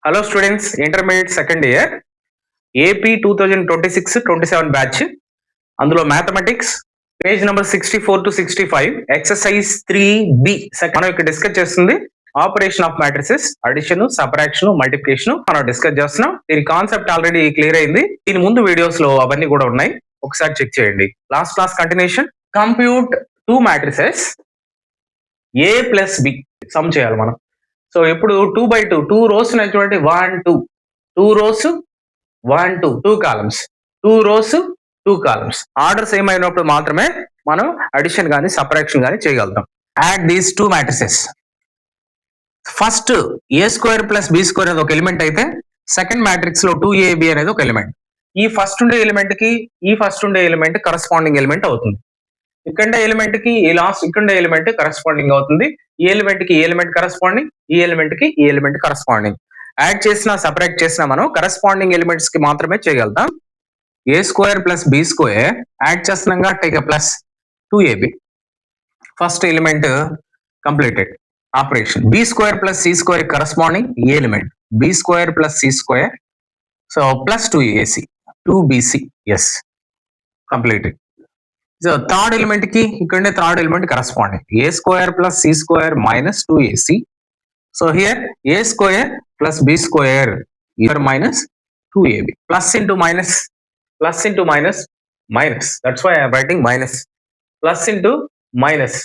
Hello students, intermediate second year AP 2026-27 batch. అందులో mathematics page number 64 to 65 exercise 3B మనం ఇక్కడ discuss చేస్తుంది operation of matrices, addition, subtraction, multiplication మనం discuss చేస్తున్నాం. దీని కాన్సెప్ట్ ఆల్రెడీ క్లియర్ అయింది. దీని ముందు వీడియోస్ లో అవన్నీ కూడా ఉన్నాయి, ఒకసారి చెక్ చేయండి. Last class continuation. Compute two matrices A plus be some చేయాలి మనం. సో ఇప్పుడు 2/2 2 రోస్ ఉన్నటువంటి 1 2 2 rows 1 2 2 columns 2 rows 2 columns orders ఏమైనప్పుడు మాత్రమే మనం అడిషన్ కానీ సబ్ట్రాక్షన్ కానీ చేయగలుగుతాం. Add these two matrices. First A square plus B square అనేది ఒక ఎలిమెంట్ అయితే సెకండ్ మ్యాట్రిక్స్ లో 2ab అనేది ఒక ఎలిమెంట్. ఈ ఫస్ట్ ఉండే ఎలిమెంట్ కి ఈ ఫస్ట్ ఉండే ఎలిమెంట్ కరస్పాండింగ్ ఎలిమెంట్ అవుతుంది. ఇక్కడ ఎలిమెంట్ కి ఈ లాస్ట్ ఇక్కడ ఎలిమెంట్ కరస్పాండింగ్ అవుతుంది. ఈ ఎలిమెంట్ కి ఈ ఎలిమెంట్ కరస్పాండింగ్, ఈ ఎలిమెంట్ కి ఈ ఎలిమెంట్ కరస్పాండింగ్. యాడ్ చేసినా సపరేట్ చేసినా మనం కరస్పాండింగ్ ఎలిమెంట్స్ కి మాత్రమే చేయగలుగుతాం. A square plus B square add చేస్తున్నాగా take plus 2ab. First element completed operation. B square plus C square corresponding ఈ element B square plus C square, so plus 2ac 2bc. Yes, completed. So third element కి ఇక్కడ third element corresponding A square plus C square minus 2ac. So here A square plus B square here minus 2ab. Plus into minus minus, that's why I'm writing minus. Plus into minus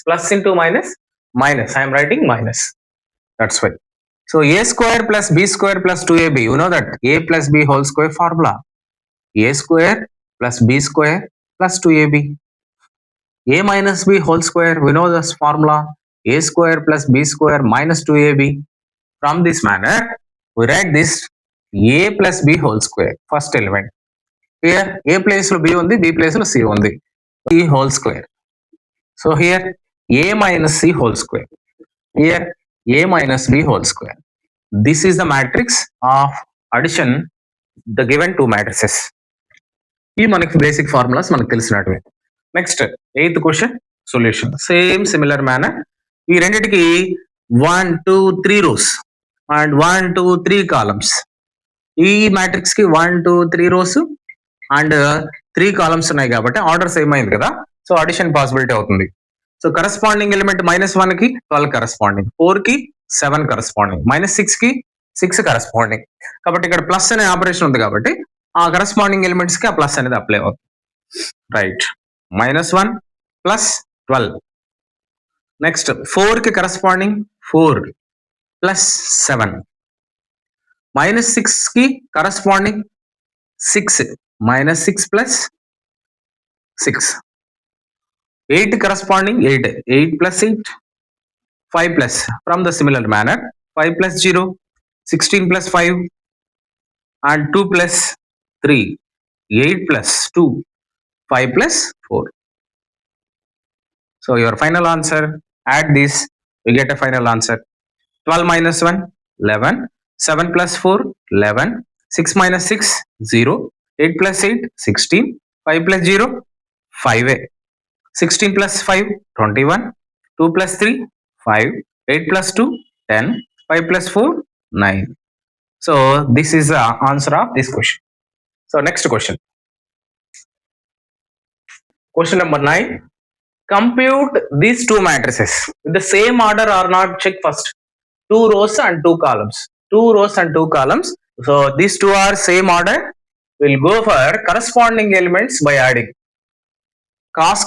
I'm writing minus, that's why. So A square plus B square plus 2ab, you know that A plus B whole square formula A square plus B square plus 2ab. a minus b whole square, we know this formula a square plus b square minus 2ab. From this manner we write this a plus b whole square, first element. Here a place lo b undi, b place lo c undi, c whole square. So here a minus c whole square, here a minus b whole square. This is the matrix of addition, the given two matrices. ఈ మనకి basic formulas మనకు తెలిసినట్టువే. Next 8th question solution. Same similar manner. ఈ రెండిటికి 1 2 3 rows and 1 2 3 columns. ఈ matrix కి 1 2 3 rows and 3 columns ఉన్నాయి కాబట్టి ఆర్డర్ సేమ్ అయింది కదా, సో అడిషన్ పాసిబిలిటీ అవుతుంది. సో కరస్పాండింగ్ ఎలిమెంట్ -1 కి 12 కరస్పాండింగ్, 4 కి 7 కరస్పాండింగ్, -6 కి 6 కరస్పాండింగ్. కాబట్టి ఇక్కడ ప్లస్ అనే ఆపరేషన్ ఉంది కాబట్టి ఆ కరస్పాండింగ్ ఎలిమెంట్స్ కి ఆ ప్లస్ అనేది అప్లై అవుతుంది. Right, -1 plus 12. నెక్స్ట్ 4 కి కరస్పాండింగ్ 4 ప్లస్ 7, -6 కి corresponding 6 -6 plus 6, 8 corresponding 8 plus 8 5 plus. From the similar manner 5 plus 0 16 plus 5 and 2 plus 3 8 plus 2 5 plus 4. So your final answer, add this, you get a final answer. 12 minus 1 11, 7 plus 4 11, 6 minus 6 0, 8 plus 8 16, 5 plus 0 5, 16 plus 5 21, 2 plus 3 5, 8 plus 2 10, 5 plus 4 9. So this is the answer of this question. So next question. Question number 9. Compute these two matrices with the same order or not. Check first. 2 rows and 2 columns. 2 rows and 2 columns. So these two are same order. We'll go for corresponding elements by adding. Cos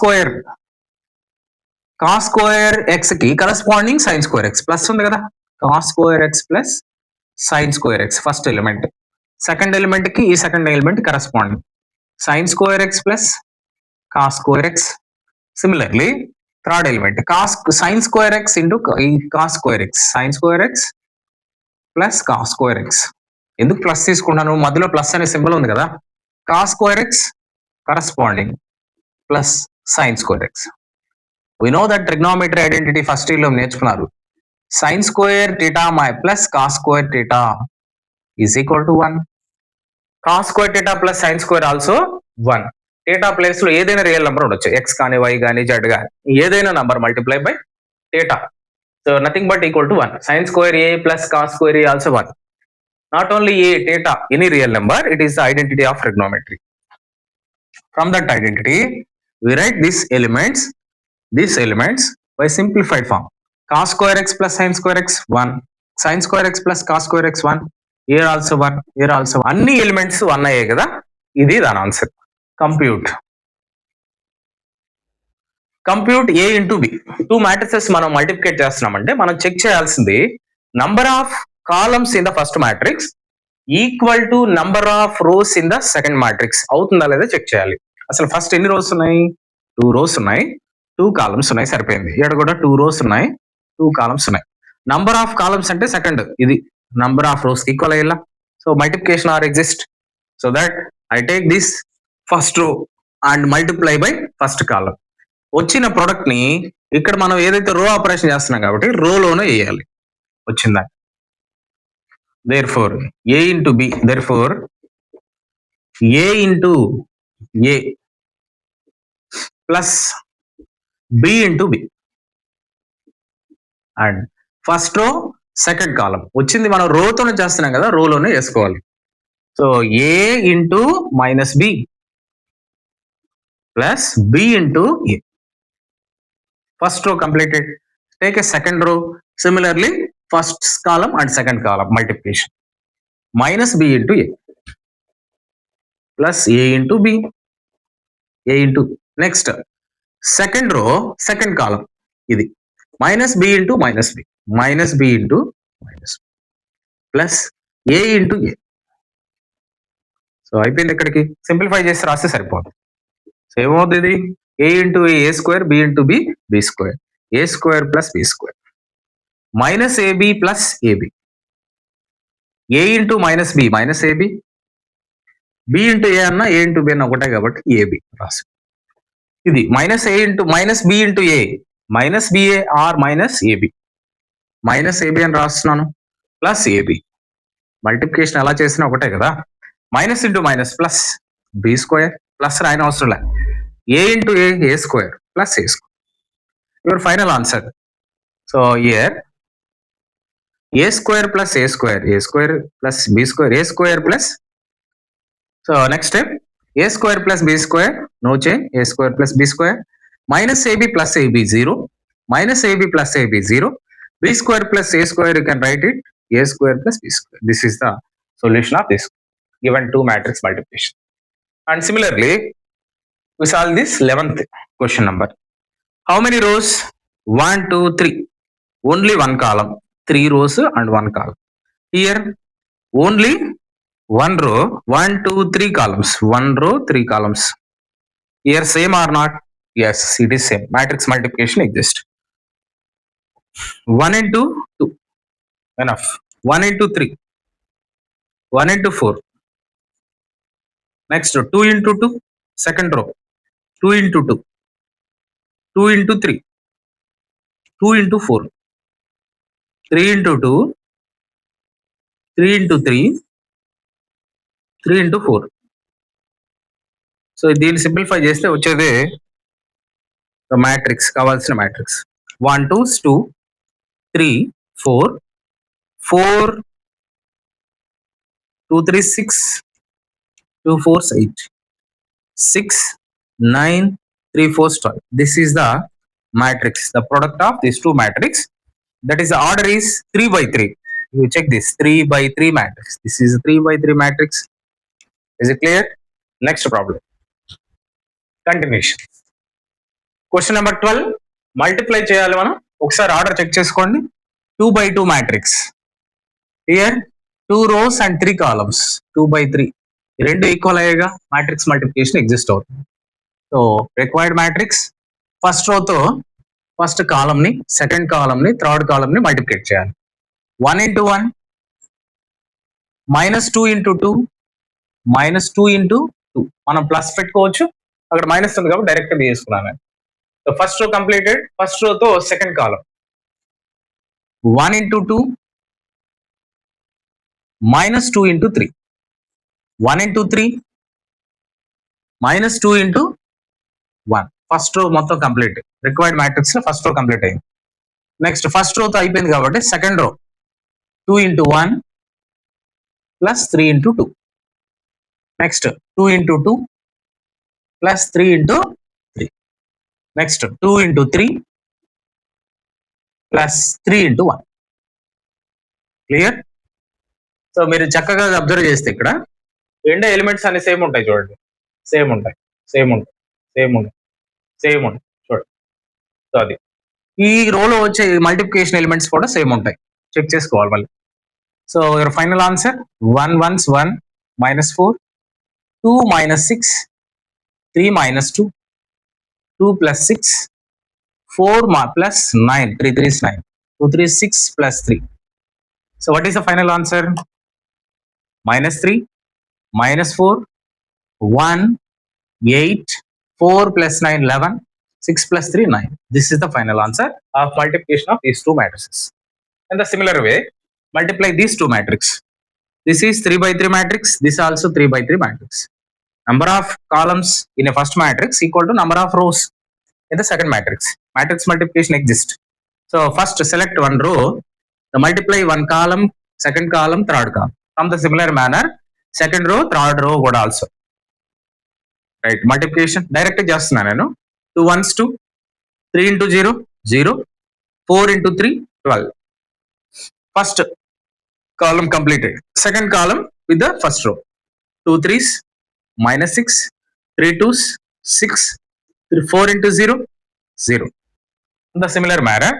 square x ki corresponding sin square x plus undi kada. Cos square x plus sin square x first element. Second element ki ee second element corresponding sin square x plus cos square x. Similarly third element sin square x into cos square x, sin square x plus cos square x. ఎందుకు plus తీసుకున్నాను, మధ్యలో plus అనే symbol ఉంది కదా. cos square x corresponding plus sin square x. We know that trigonometry identity first year లో నేర్చుకున్నారు. sin square theta plus cos square theta is equal to 1. cos square theta plus sin square also 1. theta place లో ఏదైనా real number ఉండొచ్చు, x కానీ y కానీ z కానీ ఏదైనా number multiply by theta. So nothing but equal to 1. sin square a plus cos square a also 1. not only a theta, any real number, it is the identity of trigonometry. From that identity, we write these elements by simplified form. Cos square x plus sin square x 1, sin square x plus cos square x 1, here also 1, here also 1. అన్ని elements 1 అయ్యాయి కదా, ఇది దాని answer. Compute ఏ into B. Two matrices మనం multiplicate చేస్తున్నామంటే మనం check చేయాల్సింది number of columns in the first matrix equal to number of rows in the second matrix. అవుతుందా లేదా చెక్ చేయాలి. అసలు ఫస్ట్ ఎన్ని రోస్ ఉన్నాయి? 2 రోస్ ఉన్నాయి, 2 కాలమ్స్ ఉన్నాయి, సరిపోయింది. ఇక్కడ కూడా 2 రోస్ ఉన్నాయి, 2 కాలమ్స్ ఉన్నాయి. నంబర్ ఆఫ్ కాలమ్స్ అంటే సెకండ్, ఇది నంబర్ ఆఫ్ రోస్ ఈక్వల్ అయ్యేలా. So multiplication are exist, so that I take this first row and multiply by first column. వచ్చిన ప్రొడక్ట్ ని ఇక్కడ మనం ఏదైతే రో ఆపరేషన్ చేస్తున్నాం కాబట్టి రోలోనే వేయాలి వచ్చిందా. therefore a into b, therefore a into a plus b into b and first row second column వచ్చింది. మనం రోతోనే చేస్తున్నాం కదా, రోలోనే వేసుకోవాలి. So a into minus b plus b into a. First row completed. Take a second row. Similarly, first column and second column multiplication. Minus b into a plus a into b. A into next second row, second column. ఇది minus b into minus b. Minus b into minus b. Plus a into a. So అయిపోయింది. ఇక్కడికి simplify చేసి రాస్తే సరిపోతుంది. So ఏమవుతుంది? a into a square, b into b, b square, a square plus b square, minus ab plus ab, a into minus b minus ab, b into a అన్న a into b అన్న ఒకటే కాబట్టి ab రాసి. ఇది minus a into minus b into a, minus ba or minus ab, minus ab అని రాస్తున్నాను, plus ab. Multiplication ఎలా చేసినా ఒకటే కదా. Minus into minus plus b square, plus రాయన అవసరం లే. a into a square plus a square. Your final answer. So here a square plus a square plus b square, a square plus. So next step, a square plus b square, no change, a square plus b square, minus ab plus ab 0, minus ab plus ab 0, b square plus a square, you can write it a square plus b square. This is the solution of this given two matrix multiplication. And similarly, we solve this 11th question number. How many rows? 1, 2, 3. Only one column. 3 rows and 1 column. Here only one row, 1, 2, 3 columns. 1 row, 3 columns. Here same or not? Yes, it is same. Matrix multiplication exists. 1 into 2. Enough. 1 into 3. 1 into 4. Next 2 into 2. Second row. 2 into 2, 2 into 3, 2 into 4, 3 into 2, 3 into 3, 3 into 4. So దీన్ని simplify చేస్తే వచ్చేది matrix, కావాల్సిన matrix 1 2 2 3 4 4 2 3 6 2 4 8 6 9 3 4 12. This is the matrix, the product of these two matrix. That is the order is 3 by 3. You check this 3 by 3 matrix. This is a 3 by 3 matrix. Is it clear? Next problem. Continuation. Question number 12. Multiply చేయాలి మనం. ఒకసారి order check చేసుకోండి. 2 by 2 matrix. Here 2 rows and 3 columns. 2 by 3. రెండు equal అయ్యేగా matrix multiplication exist అవుతుంది. So required matrix first రోతో first column ని, second column ని, థర్డ్ కాలమ్ ని మల్టిప్లికేట్ చేయాలి. 1 into 1, minus 2 into 2, minus 2 into 2. మనం ప్లస్ పెట్టుకోవచ్చు, అక్కడ మైనస్ ఉంది కాబట్టి డైరెక్ట్ తీసుకున్నాను. So first row completed. First రోతో second column 1 into 2, minus 2 into 3, 1 into 3, minus 2 into 1. First row మొత్తం కంప్లీట్. రిక్వైర్డ్ మ్యాట్రిక్స్ లో ఫస్ట్ రో కంప్లీట్ అయింది. నెక్స్ట్ ఫస్ట్ రోతో అయిపోయింది కాబట్టి second row 2 into 1, plus 3 into 2. Next 2 into 2 plus 3 into 3. Next 2 into 3 plus 3 into 1. Clear? So మీరు చక్కగా observe చేస్తే ఇక్కడ రెండు ఎలిమెంట్స్ అన్ని సేమ్ ఉంటాయి చూడండి, సేమ్ ఉంటాయి, సేమ్ ఉంటాయి, సేమ్ ఉంటాయి, సేమ్ ఉంటాయి చూడండి. సో అది ఈ రోలో వచ్చే మల్టిప్లికేషన్ ఎలిమెంట్స్ కూడా సేమ్ ఉంటాయి, చెక్ చేసుకోవాలి మళ్ళీ. So your final answer 1 1s 1 minus 4, 2 minus 6, 3 minus 2, 2 plus 6, 4 plus 9, 3 3 is 9, 2 3 is 6 plus 3. So what is the final answer? Minus 3, minus 4, 1, 8, 4 plus 9, 11, 6 plus 3, 9. This is the final answer of multiplication of these two matrices. In the similar way, multiply these two matrices. This is 3 by 3 matrix, this also 3 by 3 matrix. Number of columns in a first matrix equal to number of rows in the second matrix. Matrix multiplication exists. So first select one row, the multiply one column, second column, third column. From the similar manner, second row, third row would also. Right, multiplication direct చేస్తున్నాను నేను. 2 1s 2, 3 into 0 0, 4 into 3 12. First column completed, second column with the first row. 2 3s minus 6, 3 2s 6, 4 into 0 0. In the similar manner,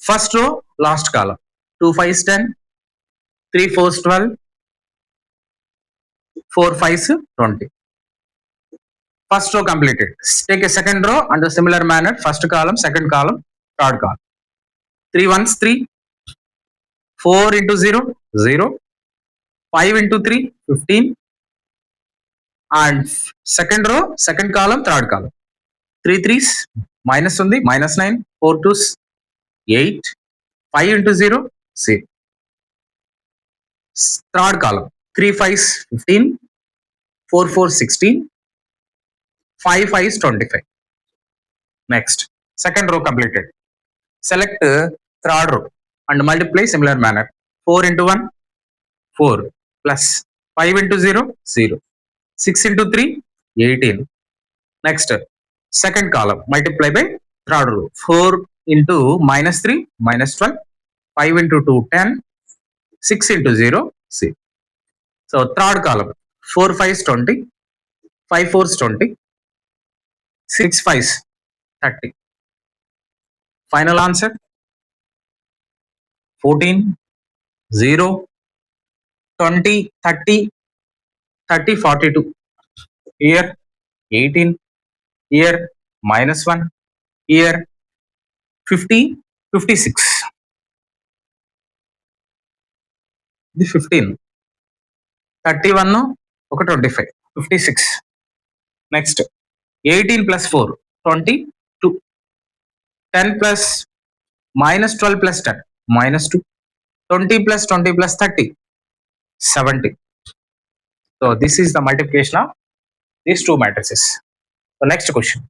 first row, last column. 2 5s 10, 3 4s 12, 4 5s 20. First row completed. Take a second row under similar manner, first column, second column, third column. 3 1s 3, 4 into 0 0, 5 into 3 15, and second row, second column, third column. 3 3s minus ఉంది, minus 9, 4 2s 8, 5 into 0 0. Third column, 3 5s 15, 4 4 16, 5 5s 25. Next, second row completed. Select third row and multiply similar manner. 4 into 1 4 plus 5 into 0 0, 6 into 3 18. Next, second column multiply by third row. 4 into minus 3 minus 12, 5 into 2 10, 6 into 0 0. So third column, 4 5s 20, 5 4s 20, 6 5s 30. Final answer 14, 0, 20, 30, 30 42. Here 18, here minus 1, here 50 56. This 15, 31 ఒక 25, 56. Next 18 plus 4 22, 10 plus minus 12 plus 10 minus 2, 20 plus 20 plus 30 70. So this is the multiplication of these two matrices. So next question,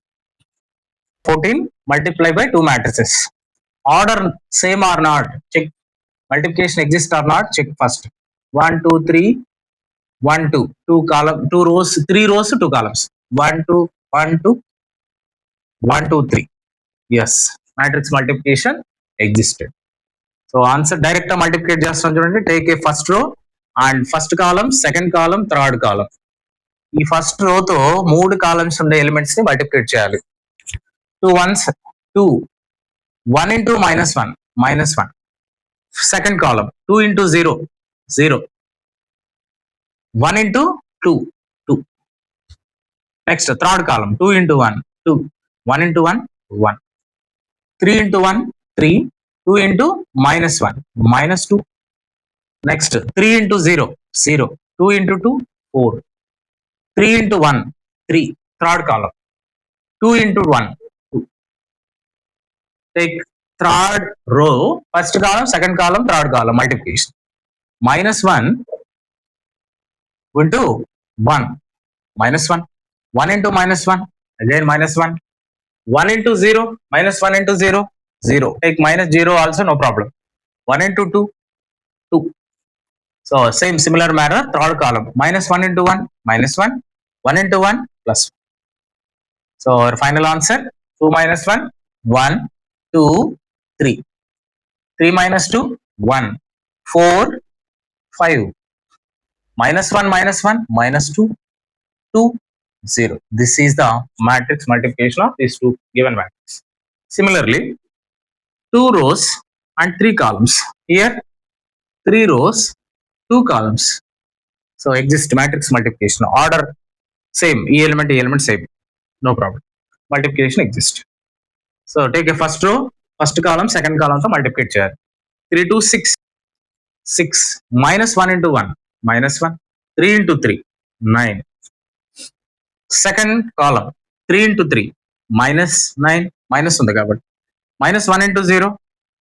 14 multiply by two matrices. Order same or not, check. Multiplication exists or not, check first. 1 2 3 1 2, 2 column, 2 rows, 3 rows, 2 columns. 1 2 1 2 1 2 3. Yes, matrix multiplication existed. So answer direct multiplicate చేస్తాం చూడండి. Take a first row and first column, second column, third column. ఈ first row తో 3 columns ఉండే elements ని multiplicate చేయాలి. 2 1s 2, 1 into minus 1 minus 1. Second column, 2 into 0 0, 1 into 2 2. Next, third column, 2 into 1 2, 1 into 1 1, 3 into 1 3, 2 into minus 1 minus 2. Next, 3 into 0 0, 2 into 2 4, 3 into 1 3. Third column, 2 into 1 2. Take third row, first column, second column, third column multiplication. Minus 1 into 1 minus 1, 1 into minus 1 again minus 1, 1 into 0 minus 1 into 0 0. Take minus 0 also, no problem. 1 into 2 2, So same similar manner, third column, minus 1 into 1, minus 1, 1 into 1, plus 1. So our final answer, 2 minus 1, 1, 2, 3. 3 minus 2, 1, 4, 5. Minus 1, minus 1, minus 2, 2, 0. This is the matrix multiplication of these two given matrix. Similarly, 2 rows and 3 columns. Here, 3 rows, 2 columns. So exist matrix multiplication. Order same, E element same. No problem. Multiplication exists. So take a first row, first column, second column to multiply cheyaలి. 3 to 6. 6 minus 1 into 1, minus 1. 3 into 3, 9. Second column, 3 into 3, minus 9, minus ఉంది కాబట్టి. Minus 1 into 0,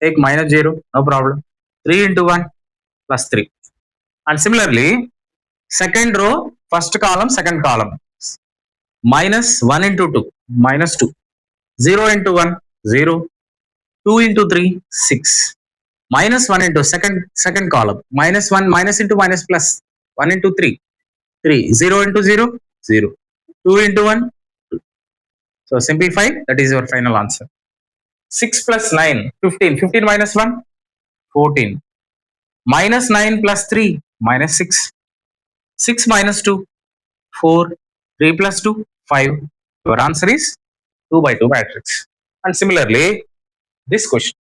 take minus 0, no problem. 3 into 1, plus 3. And similarly, second row, first column, second column. Minus 1 into 2, minus 2. 0 into 1, 0. 2 into 3, 6. Minus 1 into second column. Minus 1, minus into minus plus. 1 into 3, 3. 0 into 0, 0. 2 into 1, 2. So simplify, that is your final answer. 6 plus 9, 15. 15 minus 1, 14. Minus 9 plus 3, minus 6. 6 minus 2, 4. 3 plus 2, 5. Your answer is 2 by 2 matrix. And similarly, this question.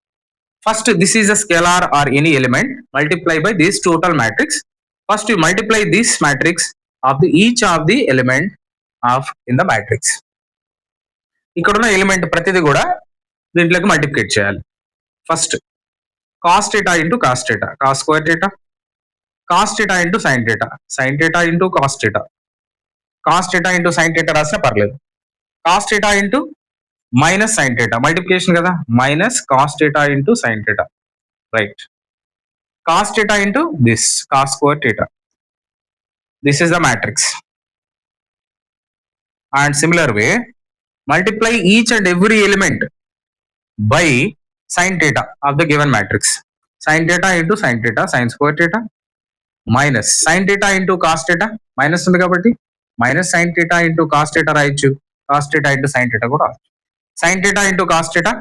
First, this is a scalar or any element multiply by this total matrix. First, you multiply this matrix of the each of the element of in the matrix. ఇక్కడ ఉన్న element ప్రతిది కూడా దీంట్లోకి multiplicate చేయాలి. First cos theta into cos theta, cos square theta. Cos theta into sine theta, sine theta into cos theta. Cos theta into sine theta రాసినా పర్లేదు. Cos theta into minus sine theta, multiplication కదా, minus cos theta into sine theta, right. Cos theta into this cos square theta. This is the matrix. And similar way multiply each and every element by sin theta of the given matrix. Sin theta into sin theta, sin square theta, minus sin theta into cos theta, minus ఉంది కాబట్టి minus sin theta into cos theta రాయొచ్చు, cos theta into sin theta కూడా. sin theta into cos theta,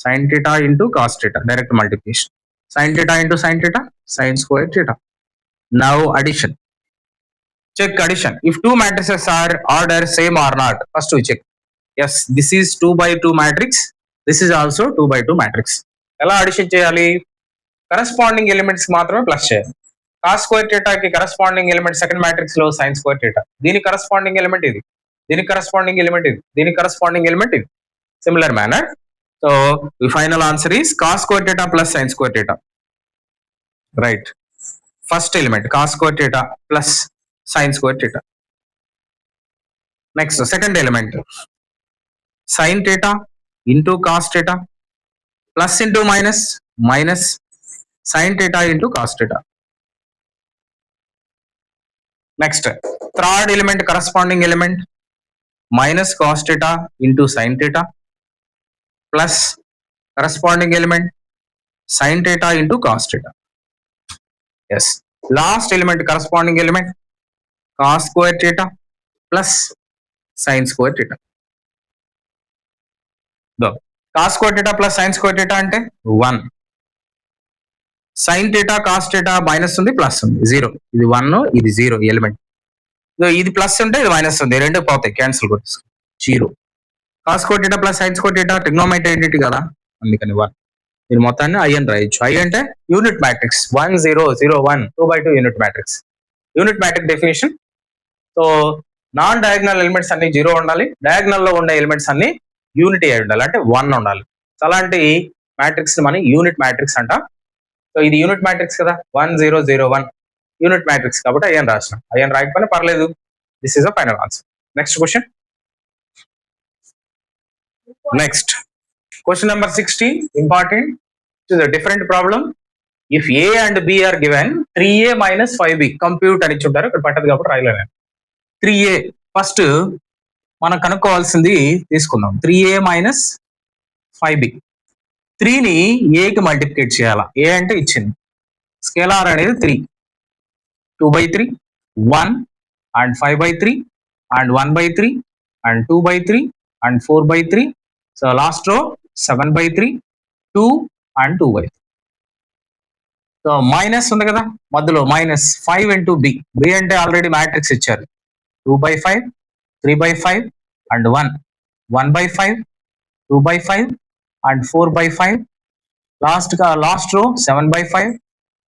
sin theta into cos theta, direct multiplication. sin theta into sin theta, sin square theta. Now addition. Check addition. If two matrices are order same or not, first we check. Yes, this is 2 by 2 matrix. This is also 2 by 2 matrix. ఎలా addition చేయాలి? Corresponding elements మాత్రమే plus చేయాలి. Cos square థీటాకి corresponding element second matrix లో sine square theta. దీనికి corresponding element ఇది, దీనికి corresponding element ఇది, దీనికి కరస్పాండింగ్ ఎలిమెంట్ ఇది. Similar manner. So the final answer is cos square theta plus sine square theta. Right. First element cos square theta plus sine square theta. Next second element sin theta into cos theta, plus into minus, minus sin theta into cos theta. Next, third element, corresponding element, minus cos theta into sin theta, plus corresponding element, sin theta into cos theta. Yes, last element, corresponding element, cos square theta plus sin square theta. Cos square theta plus sine square theta అంటే 1. Sine theta cos theta minus ఉంది, plus ఉంది, 0. ఇది 1, ఇది 0 element. ఇది plus ఉంటే ఇది minus ఉంది, రెండు పోతాయి, క్యాన్సిల్ కొట్టేసి 0. Cos square theta plus sine square theta trigonometry identity కదా, అందుకని 1. దీని మొత్తాన్ని ఐ అని రాయొచ్చు. ఐ అంటే unit matrix, 1 0 0 1 2 by 2 unit matrix. Unit matrix definition. So non diagonal elements అన్ని 0 ఉండాలి, డయాగ్నల్ లో ఉండే ఎలిమెంట్స్ అన్ని యూనిటీ అయి ఉండాలి, అంటే 1 ఉండాలి. అలాంటి మ్యాట్రిక్స్ మనం యూనిట్ మ్యాట్రిక్స్ అంట. సో ఇది యూనిట్ మ్యాట్రిక్స్ కదా, 1 0 0 1 యూనిట్ మ్యాట్రిక్స్ కాబట్టి ఐఎన్ రాసిన. ఐఎన్ రాయకపోయినా పర్లేదు. This is the final answer. Next question. Next question number 16, important. It is a different problem. If A and B are given 3a minus 5b compute అని ఇచ్చుంటారు, ఇక్కడ పట్టదు కాబట్టి రాయలేను. 3a ఫస్ట్ మనం కనుక్కోవాల్సింది తీసుకుందాం. 3a minus 5b. 3ని ఏకి multiplicate చేయాలా? ఏ అంటే ఇచ్చింది, స్కేలార్ అనేది 3. 2/3, 1 and 5/3 and 1/3 and 2/3 and 4/3. So last row 7/3, 2 and 2/3. So minus ఉంది కదా మధ్యలో మైనస్ 5 ఇంటూ బి. బి అంటే ఆల్రెడీ మ్యాట్రిక్స్ ఇచ్చారు. 2/5, 3/5 and 1, 1/5, 2/5 and 4/5. లాస్ట్ రో 7/5,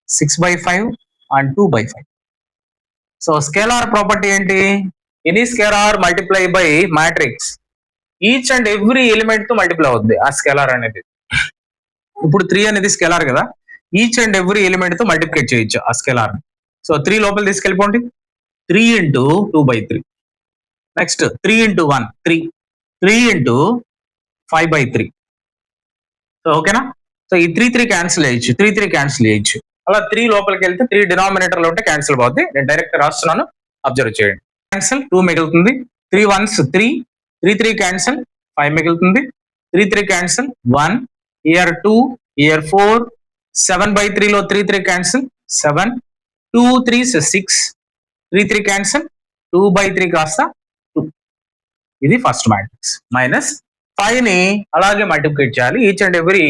6/5 and 2/5. సో స్కేలార్ ప్రాపర్టీ ఏంటి? Any scalar multiply by matrix each and every element తో multiply అవుద్ది ఆ స్కేలార్ అనేది. ఇప్పుడు 3 అనేది స్కేలార్ కదా, ఈచ్ అండ్ ఎవ్రీ ఎలిమెంట్ తో మల్టిప్లికేట్ చేయొచ్చు ఆ స్కేలార్. సో 3 లోపల తీసుకెళ్ళిపోండి. 3 into 2/3. Next 3 into 1 3, 3 into 5/3. So ఓకేనా? సో ఈ 3 క్యాన్సిల్ చేయొచ్చు, 3 క్యాన్సిల్ చేయొచ్చు. అలా 3 లోపలికి వెళ్తే 3 డినామినేటర్ లో ఉంటే క్యాన్సిల్ అవుద్ది. నేను డైరెక్ట్ రాస్తున్నాను, అబ్జర్వ్ చేయండి. క్యాన్సిల్ 2 మిగులుతుంది. 3 1s 3, 3 క్యాన్సిల్ 5 మిగులుతుంది. 3 క్యాన్సిల్ 1, ఇయర్ 2, ఇయర్ 4, 7/3 లో 3 క్యాన్సిల్ 7, 2 3s 6, 3 క్యాన్సిల్ 2/3 కాస్త 2. ఇది ఫస్ట్ మ్యాట్రిక్స్. మైనస్ 5 ని అలాగే మల్టిప్లికేట్ చేయాలి each and every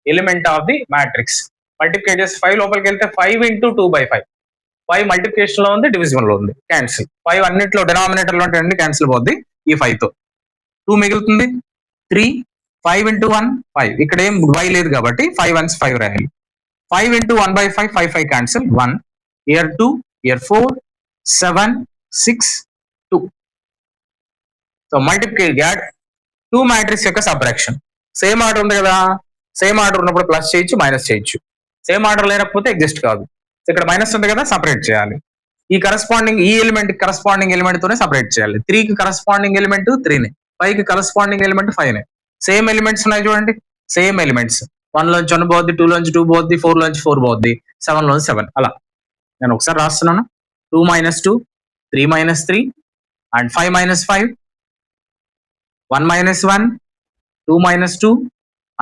element of the matrix. Multiplicate చేసి 5 లోపలికి వెళ్తే 5 ఇంటూ 2/5. 5 మల్టిప్లికేషన్ లో ఉంది, డివిజన్ లో ఉంది, క్యాన్సిల్. 5 అన్నిట్లో డినామినేటర్ లో ఉంటే క్యాన్సిల్ పోద్ది ఈ 5 తో. 2 మిగులుతుంది. 3, 5 ఇంటూ 1 5. ఇక్కడ ఏం y లేదు కాబట్టి 5 1s 5 రాయాలి. 5 into 1/5, 5 cancel 1, year 2, year 4, 7 6 2. So multiplicate add 2 matrix యొక్క సబ్ట్రాక్షన్. సేమ్ ఆర్డర్ ఉంది కదా, సేమ్ ఆర్డర్ ఉన్నప్పుడు ప్లస్ చేయొచ్చు, మైనస్ చేయొచ్చు. సేమ్ ఆర్డర్ లేకపోతే ఎగ్జిస్ట్ కాదు. ఇక్కడ మైనస్ ఉంది కదా, సపరేట్ చేయాలి. ఈ కరస్పాండింగ్ ఈ ఎలిమెంట్ కరస్పాండింగ్ ఎలిమెంట్ తోనే సపరేట్ చేయాలి. 3 కి కరస్పాండింగ్ ఎలిమెంట్ 3ని, 5 కి కరస్పాండింగ్ ఎలిమెంట్ 5ని. సేమ్ ఎలిమెంట్స్ ఉన్నాయి చూడండి, సేమ్ ఎలిమెంట్స్. 1 లోంచి 1 పోద్ది, 2 లోంచి 2 పోద్ది, 4 లోంచి 4 పోద్ది, 7 లోంచి 7. అలా నేను ఒకసారి రాస్తున్నాను. 2 - 2, 3 - 3 and 5 - 5, 1 - 1, 2 - 2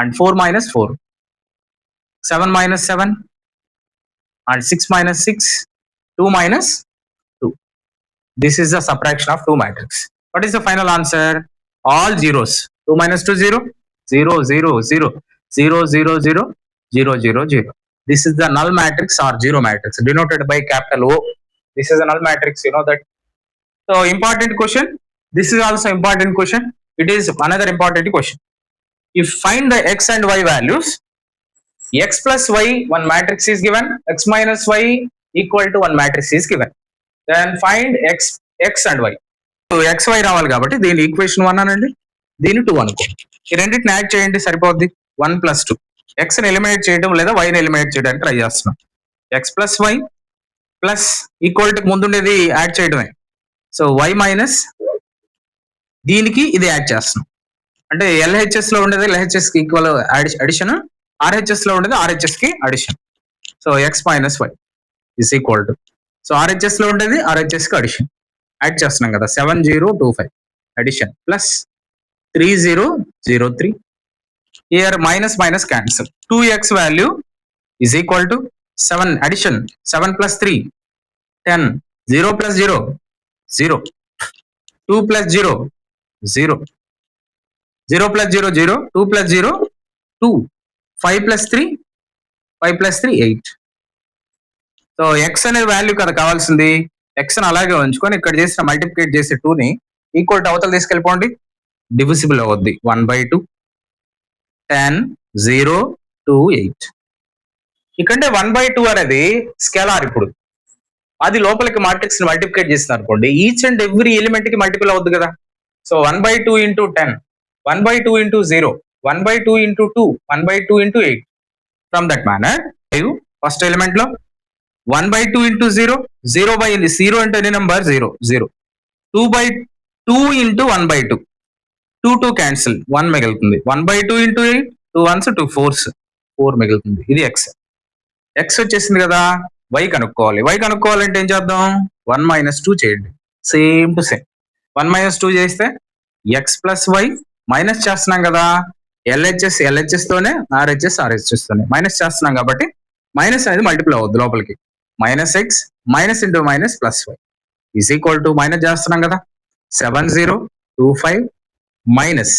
and 4 - 4, 7 - 7 and 6 - 6, 2 - 2. This is the subtraction of 2 matrix. What is the final answer? All zeros. 2 - 2 0, 0 0 0, 0 0 0, 0 0 0. This is the null matrix or zero matrix denoted by capital O. This is a null matrix, you know that. So important question. This is also important question. It is another important question. If find the x and y values, x plus y one matrix is given, x minus y equal to one matrix is given. Then find x and y. So x y రావాలి కాబట్టి దీని equation 1 అనండి, దీని 2 అనుకో. ఈ రెండింటిని add చేయండి, సరిపోద్ది. 1 + 2. x ని ఎలిమినేట్ చేయడం లేదా y ని ఎలిమినేట్ చేయడానికి ట్రై చేస్తున్నాం. x plus y plus equal to ముందుండేది యాడ్ చేయడమే. సో y మైనస్ దీనికి ఇది యాడ్ చేస్తున్నాం. అంటే LHS లో ఉండేది LHS కి ఈక్వల్ అడిషన్, RHS లో ఉండేది RHS కి addition. So x - y is equal to, so RHS లో ఉండేది RHS కి అడిషన్ యాడ్ చేస్తున్నాం కదా. 7025 addition plus 3003. Here minus minus cancel. 2x value is equal to 7 addition, 7 + 3 10, 0 + 0 0, 2 + 0 0, 0 + 0 0, 2 + 0 2, 5 + 3 5 + 3 8. So x అనే వాల్యూ కదా కావాల్సింది. x ని అలాగే ఉంచుకొని ఇక్కడ చేసిన మల్టిప్లికేట్ చేసే 2ని ఈక్వల్ టు అవతల తీసుకెళ్ళిపోండి, డివిజిబుల్ అవుద్ది. 1/2, 10 0 2 8. ఇక్కడే 1/2 అనేది స్కేలార్. ఇప్పుడు అది లోపలికి మాట్రిక్స్ ని మల్టిప్లికేట్ చేస్తున్నారు అనుకోండి, ఈచ్ అండ్ ఎవ్రీ ఎలిమెంట్ కి మల్టిపుల్ అవుద్ది కదా. So 1/2 into 10, 1/2 into 0, 1/2 into 2, 1/2 into 8. From that manner first element లో 1/2 ఇంటూ 0, 0 అంటే ఎనీ నెంబర్ 0 0, 2/2 ఇంటూ 1/2, 2 2 క్యాన్సిల్ 1 మిగులుతుంది. 1/2 ఇంటూ 8, 2 1s 2 4s 4 మిగులుతుంది. ఇది x. x వచ్చేసింది కదా, y కనుక్కోవాలి. y కనుక్కోవాలంటే ఏం చేద్దాం, 1 - 2 చేయండి. సేమ్ టు సేమ్ 1 - 2 చేస్తే x plus y మైనస్ చేస్తున్నాం కదా, LHS తోనే, RHS తోనే మైనస్ చేస్తున్నాం కాబట్టి మైనస్ అనేది మల్టిపుల్ అవుద్ది లోపలికి. -x minus into minus plus Y is equal to minus చేస్తున్నాం కదా 7025 మైనస్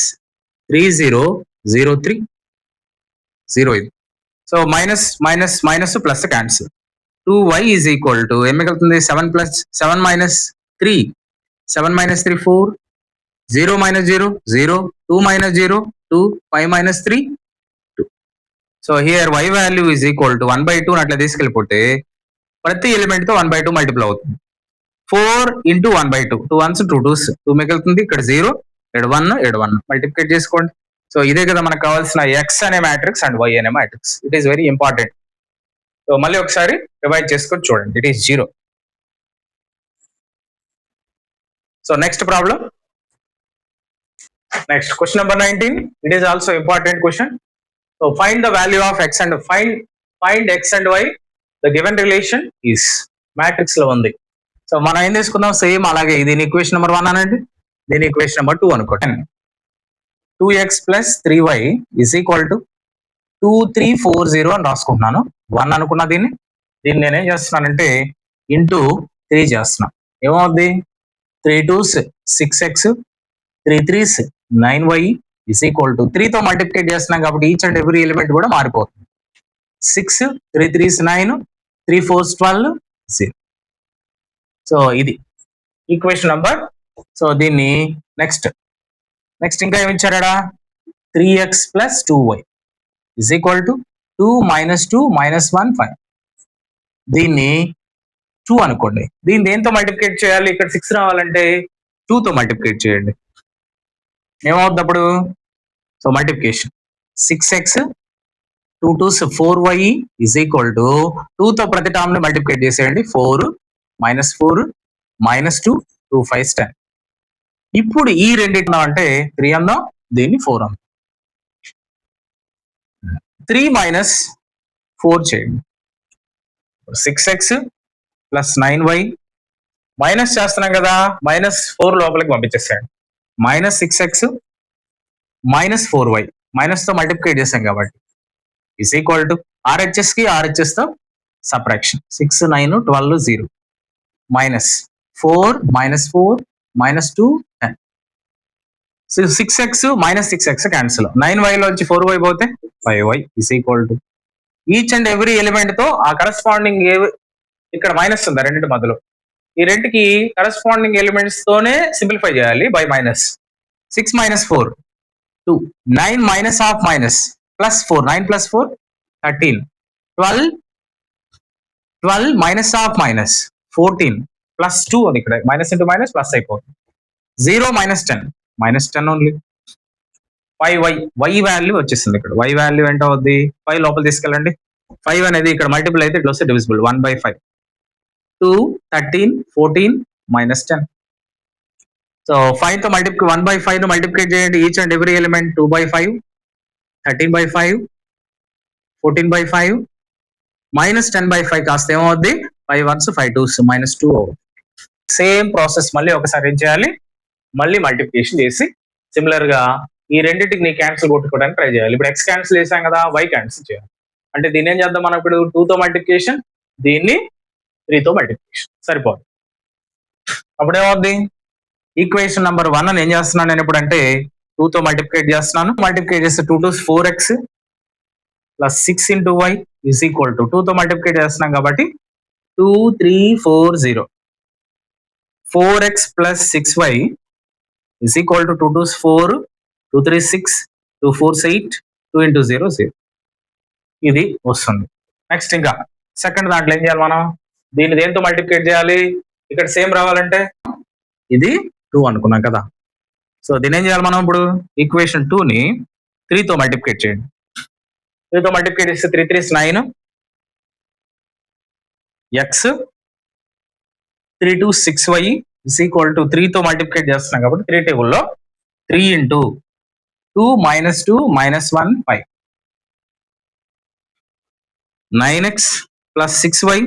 3003 0 ఇది. So minus minus minus plus cancel 2y is equal to ఏం మిగులుతుంది 7 minus 3 7 minus 3 4 0 minus 0 0 2 minus 0 2 5 minus 3 2. So here y value is equal to 1/2 అట్లా తీసుకెళ్ళిపోతే ప్రతి element తో 1/2 multiply అవుతుంది 4 into 1/2 2 1s 2 2s 2 మిగులుతుంది ఇక్కడ 0 ఇక్కడ 1 మల్టిప్లికేట్ చేసుకోండి. సో ఇదే కదా మనకు కావాల్సిన ఎక్స్ అనే మ్యాట్రిక్స్ అండ్ వై అనే matrix. It is very important. సో మళ్ళీ ఒకసారి రివైజ్ చేసుకొని చూడండి. It is 0. So next problem, next question number 19. It is also important question. So find the value of X and find X and Y. The given relation is matrix లో ఉంది. So మనం ఏం తీసుకుందాం, same అలాగే దీని equation number 1 అనండి, దీని equation number 2 అనుకోండి. 2x plus 3y is equal to 2340 అని రాసుకుంటున్నాను. 1 అనుకున్నా దీన్ని నేనేం చేస్తున్నానంటే ఇంటూ 3 చేస్తున్నాను. ఏమవుద్ది 3 2s 6x 3 3s 9y is equal to 3తో మల్టిప్లికేట్ చేస్తున్నాం కాబట్టి ఈచ్ అండ్ ఎవ్రీ ఎలిమెంట్ కూడా మారిపోతుంది. 6 3 3s 9 3 4s 12 0. సో ఇది ఈక్వేషన్ నంబర్. సో దీన్ని నెక్స్ట్ ఇంకా ఏమి ఇచ్చారా 3x plus 2y is equal to 2 minus 2 minus 1 5. దీన్ని 2 అనుకోండి. దీన్ని దేంతో మల్టిప్లికేట్ చేయాలి, ఇక్కడ 6 రావాలంటే 2తో మల్టిప్లికేట్ చేయండి. ఏమవుతుంది అప్పుడు, so multiplication 6x 2 2s 4y is equal to 2తో ప్రతి టర్మ్ ని మల్టిప్లికేట్ చేసేయండి. 4 మైనస్ 4 మైనస్ 2 2 5 10. ఇప్పుడు ఈ రెండింటి అంటే 3 అందాం, దీన్ని 4 అందాం. 3 మైనస్ 4 చేయండి. 6x ప్లస్ 9y మైనస్ చేస్తున్నాం కదా, మైనస్ 4 లోపలికి పంపించేసేయండి. Minus 6x minus 4y minus తో మల్టిప్లికేట్ చేసాం కాబట్టి ఇస్ ఈక్వల్ టు RHS కి RHS తో subtraction 6 9 12 0 minus 4 minus 4 minus 2 10. So 6x minus 6x cancel. 9y లోంచి 4y పోతే 5y is equal to each and every element తో ఆ కరస్పాండింగ్ ఇక్కడ మైనస్ ఉంది రెండింటి మధ్యలో, ఈ రెండుకి కరస్పాండింగ్ ఎలిమెంట్స్ తోనే సింప్లిఫై చేయాలి by minus. 6 minus 4 2 9 minus half minus plus 4 9 plus 4 13 12 minus half minus 14 plus 2 అని ఇక్కడ మైనస్ ఇంటూ మైనస్ ప్లస్ అయిపోతుంది. 0 minus 10 minus 10 only. 5y y value వచ్చేసింది. ఇక్కడ y వాల్యూ ఎంత అవుద్ది, 5 లోపల తీసుకెళ్ళండి. 5 అనేది ఇక్కడ మల్టిపుల్ అయితే ఇట్లా వస్తే డివిజిబుల్ 1/5 2 13 14 మైనస్ 10. సో 5 తో 1/5 ను మల్టిప్లికేట్ చేయండి. Each and every element 2/5 13/5 14/5 minus 10/5 కాస్త ఏమవుద్ది 5 1s 5 2s మైనస్ 2 అవుతుంది. సేమ్ ప్రాసెస్ మళ్ళీ ఒకసారి ఏం చేయాలి, మళ్ళీ మల్టిప్లికేషన్ చేసి సిమిలర్ గా ఈ రెండింటికి నీ క్యాన్సిల్ కొట్టుకోవడానికి ట్రై చేయాలి. ఇప్పుడు x క్యాన్సిల్ చేసాం కదా, y క్యాన్సిల్ చేయాలి. అంటే దీన్ని ఏం చేద్దాం మనం ఇప్పుడు 2తో మల్టిప్లికేషన్, దీన్ని 3తో మల్టిప్లికేషన్ సరిపోదు. అప్పుడు ఏమవుద్ది ఈక్వేషన్ నెంబర్ 1 అని ఏం చేస్తున్నాను నేను ఇప్పుడు అంటే 2తో మల్టిప్లికేట్ చేస్తున్నాను. మల్టిప్లికేట్ చేస్తే 2 2s 4x plus 6 into y is equal to 2తో మల్టిప్లికేట్ చేస్తున్నాం కాబట్టి 2 3 4 0 4x plus 6y is equal to 2 2s 4 2 3 6 2 4 8 2 into 0 0. ఇది వస్తుంది. నెక్స్ట్ ఇంకా సెకండ్ దాంట్లో ఏం చేయాలి మనం, దీన్ని దేంతో మల్టిప్లికేట్ చేయాలి, ఇక్కడ సేమ్ రావాలంటే ఇది 2 అనుకున్నాం కదా. సో దీని ఏం చేయాలి మనం ఇప్పుడు ఈక్వేషన్ 2ని 3తో మల్టిప్లికేట్ చేయండి. 3తో మల్టిప్లికేట్ చేస్తే 3 3s 9 x 3 2 6y is equal to 3తో మల్టిప్లికేట్ చేస్తున్నాం కాబట్టి 3 టేబుల్లో 3 into 2 minus 2 minus 1 5 9x plus 6y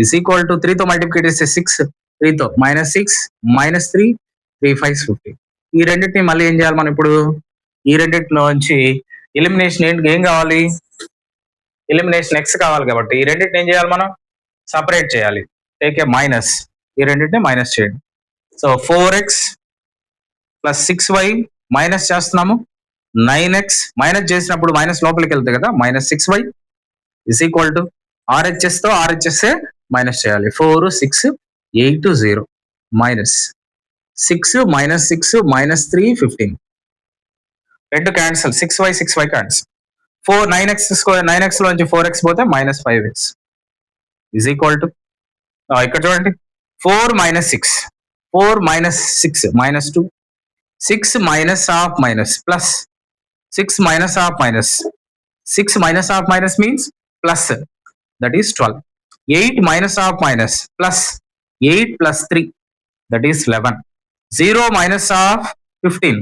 is equal to 3తో మల్టిప్లికేట్ చేస్తే 6 3తో మైనస్ 6 మైనస్ 3 3 5 50. ఈ రెండింటిని మళ్ళీ ఏం చేయాలి మనం ఇప్పుడు, ఈ రెండింటిలోంచి ఎలిమినేషన్ ఏం కావాలి, ఎలిమినేషన్ x కావాలి కాబట్టి ఈ రెండింటిని ఏం చేయాలి మనం సపరేట్ చేయాలి. టేక్ ఏ మైనస్, ఈ రెండింటిని మైనస్ చేయండి. So 4x plus 6y minus చేస్తున్నాము, 9x మైనస్ చేసినప్పుడు మైనస్ లోపలికి వెళ్తాయి కదా, minus 6y is equal to ఆర్హెచ్ఎస్తో ఆర్హెచ్ఎస్ఏ మైనస్ చేయాలి. 4 6 8 0 మైనస్ 6 మైనస్ 6 మైనస్ 3 15, రెండు cancel, 6y cancel. 9x square, 9x లోంచి 4x పోతే minus 5x is equal to ఇక్కడ చూడండి 4 minus 6, 4 minus 6 minus 2, 6 minus half minus plus 6 minus half minus 6 minus half minus means plus, that is 12. 8 minus half minus plus 8 plus 3, that is 11. 0 minus half 15,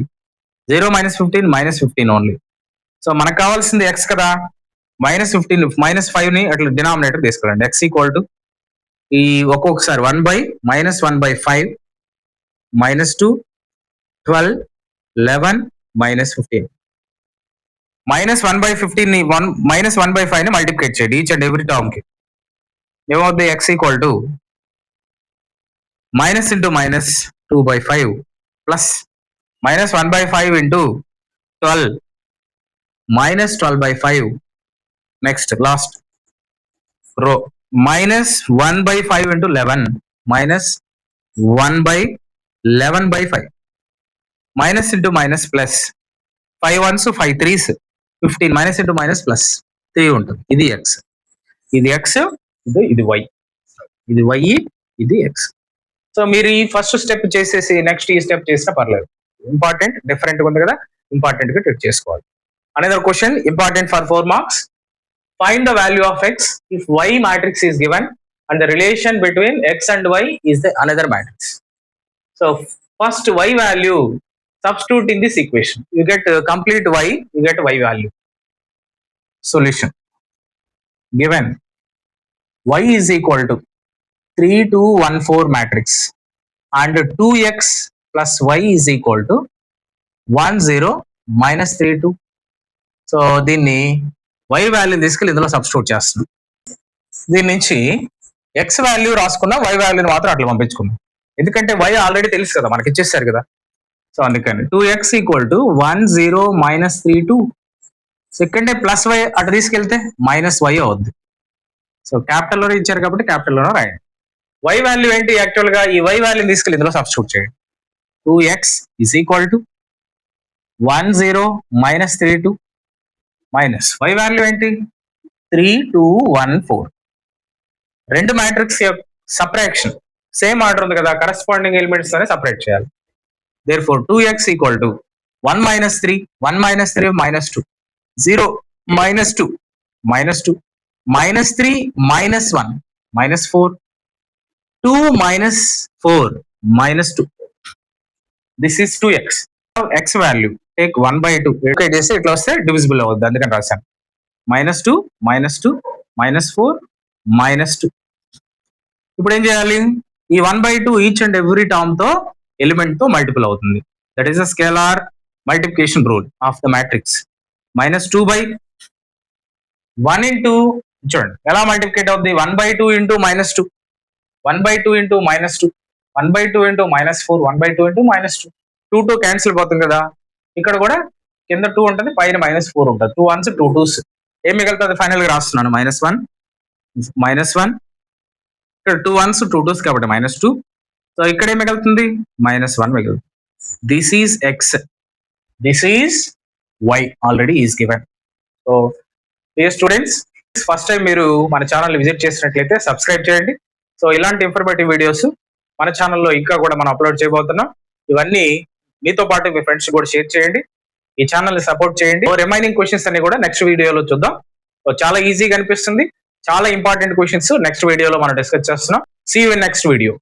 0 minus 15 minus 15 only. So మనకు కావాల్సింది x కదా, minus 15 minus 5ని అట్లా denominator తీసుకురండి. x equal to ఈ ఒక్కొక్కసారి 1/-1/5 minus 2 12 11 minus 15. -1/15 ని -1/5 ని మల్టిప్లికేట్ చేయండి ఈచ్ అండ్ ఎవ్రీ టర్మ్ కి. ఏమవుతుంది? x equal to minus into minus 2/5 plus -1/5 into 12 -12/5. Next last రో -1/5 into 11 -1/11/5 minus into minus plus 5 1s 5 3s 15 minus into minus plus 3 ఉంటుంది. ఇది x, ఇది x, ఇది y, ఇది y, ఇది x. సో మీరు ఈ ఫస్ట్ స్టెప్ చేసేసి నెక్స్ట్ ఈ స్టెప్ చేసినా పర్లేదు. ఇంపార్టెంట్, డిఫరెంట్ ఉంది కదా, ఇంపార్టెంట్ గా ట్రీట్ చేసుకోవాలి. Another question important for 4 marks. Find the value of x if y matrix is given and the relation between x and y is the another matrix. So first y value substitute in this equation, you get complete y, you get y value. Solution given y is equal to 3 2 1 4 matrix and 2x plus y is equal to 1 0 minus 3 2. So దీన్ని y value తీసుకెళ్ళి ఇందులో substitute చేస్తున్నాం. దీని నుంచి x value రాసుకున్నా y వాల్యూని మాత్రం అట్లా పంపించుకున్నాం, ఎందుకంటే y ఆల్రెడీ తెలుసు కదా, మనకి ఇచ్చేస్తారు కదా. సో అందుకని 2x equal to 1 0 minus 3 2. Second plus y అటు తీసుకెళ్తే మైనస్ y అవుద్ది. సో క్యాపిటల్ లో ఇచ్చారు కాబట్టి క్యాపిటల్ లోనే రాయండి. y వాల్యూ ఏంటి? యాక్చువల్ గా ఈ y వాల్యూని తీసుకెళ్ళి ఇందులో సబ్స్టిట్యూట్ చేయండి. 2x is equal to 1 0 minus 3 2 minus y value ఏంటి? 3 2 1 4. రెండు మ్యాట్రిక్స్ సపరేషన్ సేమ్ ఆర్డర్ ఉంది కదా, కరెస్పాండింగ్ ఎలిమెంట్స్ తోనే సపరేట్ చేయాలి. Therefore 2x equal to 1 minus 3 minus 2 0 minus 2 minus 2 minus 3 minus 1 minus 4 2 minus 4 minus 2. This is 2x. Now x value take 1/2 okay చేస్తే ఇట్లా వస్తే divisible అవుద్ది, అందుకని రాశాను. -2 -2 -4 -2. ఇప్పుడు ఏం చేయాలి? ఈ 1/2 ఈచ్ అండ్ ఎవ్రీ టర్మ్ తో ఎలిమెంట్ తో మల్టిపుల్ అవుతుంది. That is the scalar multiplication rule of the matrix. -2/1 into చూడండి ఎలా మల్టిప్లికేట్ అవుతుంది. 1/2 into -2, 1/2 into -2, 1/2 into -4, 1/2 into -2. 2 2 cancel పోతుంది కదా, ఇక్కడ కూడా కింద 2 ఉంటుంది, పైన -4 ఉంటుంది. 2 1s 2 2s ఏం మిగులుతుంది? ఫైనల్ గా రాస్తున్నాను -1 ఇక్కడ 2 1s 2 2s కాబట్టి -2. సో ఇక్కడ ఏం మిగులుతుంది? -1 మిగులుతుంది. This is x, this is y already is given. So dear students, first time మీరు మన ఛానల్ విజిట్ చేసినట్లయితే సబ్స్క్రైబ్ చేయండి. సో ఇలాంటి ఇన్ఫర్మేటివ్ వీడియోస్ మన ఛానల్లో ఇంకా కూడా మనం అప్లోడ్ చేయబోతున్నాం. ఇవన్నీ మీతో పాటు మీ ఫ్రెండ్స్ కూడా షేర్ చేయండి, ఈ ఛానల్ని సపోర్ట్ చేయండి. రిమైనింగ్ క్వశ్చన్స్ అన్ని కూడా నెక్స్ట్ వీడియోలో చూద్దాం. సో చాలా ఈజీగా అనిపిస్తుంది, చాలా ఇంపార్టెంట్ క్వశ్చన్స్ నెక్స్ట్ వీడియోలో మనం డిస్కస్ చేస్తున్నాం. See you in next video.